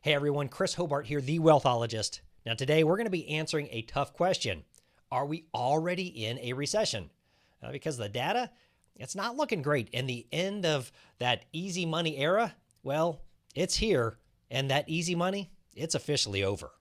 Hey everyone, Chris Hobart here, the Wealthologist. Now today we're going to be answering a tough question. Are we already in a recession? Because the data, it's not looking great. And the end of that easy money era, well, it's here. And that easy money, it's officially over.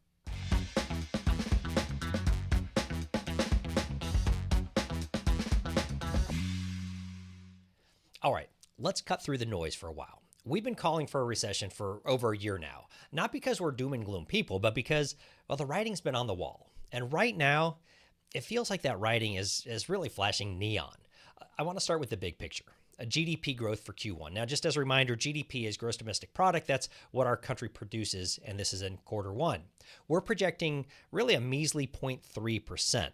All right, let's cut through the noise for a while. We've been calling for a recession for over a year now, not because we're doom and gloom people, but because, well, the writing's been on the wall. And right now, it feels like that writing is really flashing neon. I want to start with the big picture. A GDP growth for Q1. Now, just as a reminder, GDP is gross domestic product. That's what our country produces, and this is in quarter one. We're projecting really a measly 0.3%.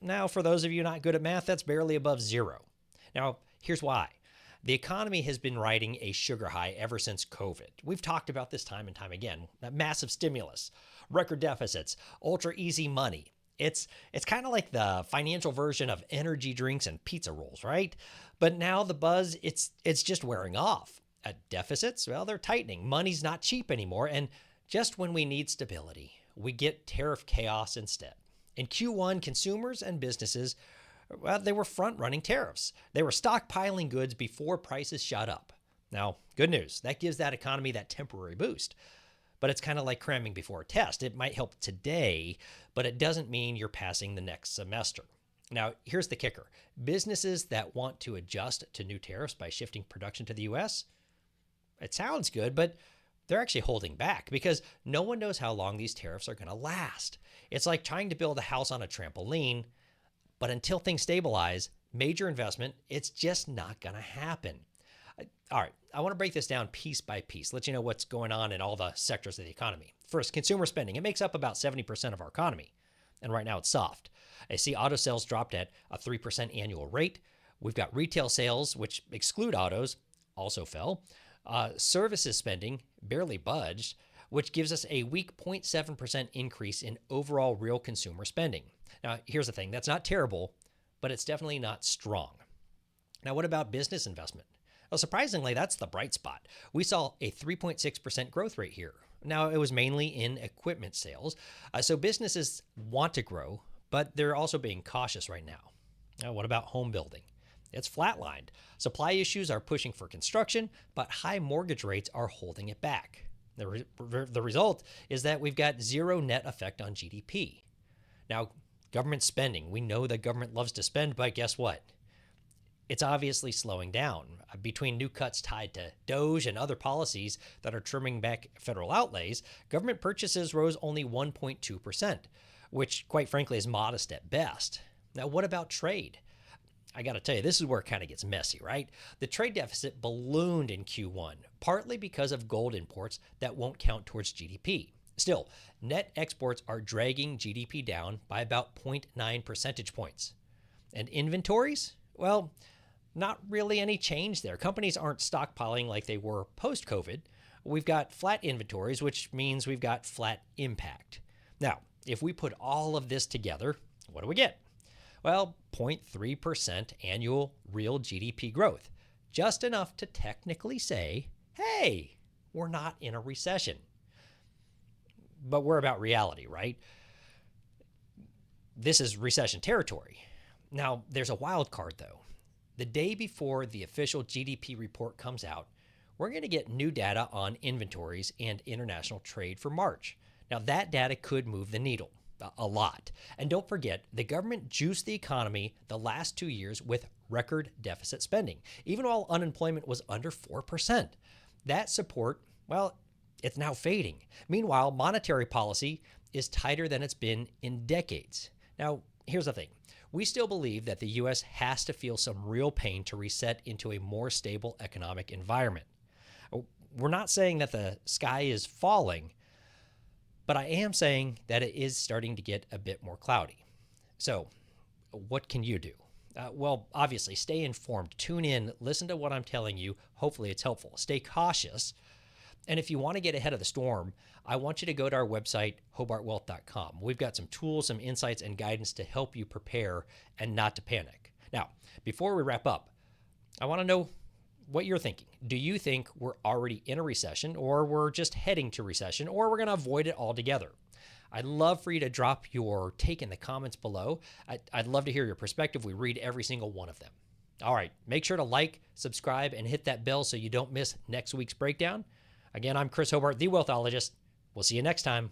Now, for those of you not good at math, that's barely above zero. Now, here's why. The economy has been riding a sugar high ever since COVID. We've talked about this time and time again. Massive stimulus, record deficits, ultra easy money. It's kind of like the financial version of energy drinks and pizza rolls, right? But now the buzz, it's just wearing off. Deficits, well, they're tightening. Money's not cheap anymore. And just when we need stability, we get tariff chaos instead. In Q1, consumers and businesses, well, they were front-running tariffs. They were stockpiling goods before prices shot up. Now, good news. That gives that economy that temporary boost. But it's kind of like cramming before a test. It might help today, but it doesn't mean you're passing the next semester. Now, here's the kicker. Businesses that want to adjust to new tariffs by shifting production to the U.S., it sounds good, but they're actually holding back because no one knows how long these tariffs are going to last. It's like trying to build a house on a trampoline, but until things stabilize, major investment, it's just not going to happen. All right, I want to break this down piece by piece, let you know what's going on in all the sectors of the economy. First, consumer spending. It makes up about 70% of our economy, and right now it's soft. I see auto sales dropped at a 3% annual rate. We've got retail sales, which exclude autos, also fell. Services spending barely budged, which gives us a weak 0.7% increase in overall real consumer spending. Now, here's the thing. That's not terrible, but it's definitely not strong. Now, what about business investment? Well, surprisingly, that's the bright spot. We saw a 3.6% growth rate here. Now, it was mainly in equipment sales. So businesses want to grow, but they're also being cautious right now. Now, what about home building? It's flatlined. Supply issues are pushing for construction, but high mortgage rates are holding it back. The result is that we've got zero net effect on GDP. Now, government spending. We know that government loves to spend, but guess what? It's obviously slowing down. Between new cuts tied to DOGE and other policies that are trimming back federal outlays, government purchases rose only 1.2%, which quite frankly is modest at best. Now, what about trade? I got to tell you, this is where it kind of gets messy, right? The trade deficit ballooned in Q1, partly because of gold imports that won't count towards GDP. Still, net exports are dragging GDP down by about 0.9 percentage points. And inventories? Well, not really any change there. Companies aren't stockpiling like they were post-COVID. We've got flat inventories, which means we've got flat impact. Now, if we put all of this together, what do we get? Well, 0.3% annual real GDP growth. Just enough to technically say, hey, we're not in a recession. But we're about reality, right? This is recession territory. Now, there's a wild card, though. The day before the official GDP report comes out, we're going to get new data on inventories and international trade for March. Now, that data could move the needle a lot. And don't forget, the government juiced the economy the last 2 years with record deficit spending, even while unemployment was under 4%. That support, well, it's now fading. Meanwhile, monetary policy is tighter than it's been in decades. Now, here's the thing. We still believe that the U.S. has to feel some real pain to reset into a more stable economic environment. We're not saying that the sky is falling, but I am saying that it is starting to get a bit more cloudy. So, what can you do? Well, obviously, stay informed. Tune in. Listen to what I'm telling you. Hopefully, it's helpful. Stay cautious. And if you want to get ahead of the storm, I want you to go to our website, hobartwealth.com. We've got some tools, some insights, and guidance to help you prepare and not to panic. Now, before we wrap up, I want to know, what you're thinking. Do you think we're already in a recession, or we're just heading to recession, or we're going to avoid it altogether? I'd love for you to drop your take in the comments below. I'd love to hear your perspective. We read every single one of them. All right, make sure to like, subscribe, and hit that bell so you don't miss next week's breakdown. Again, I'm Chris Hobart, the Wealthologist. We'll see you next time.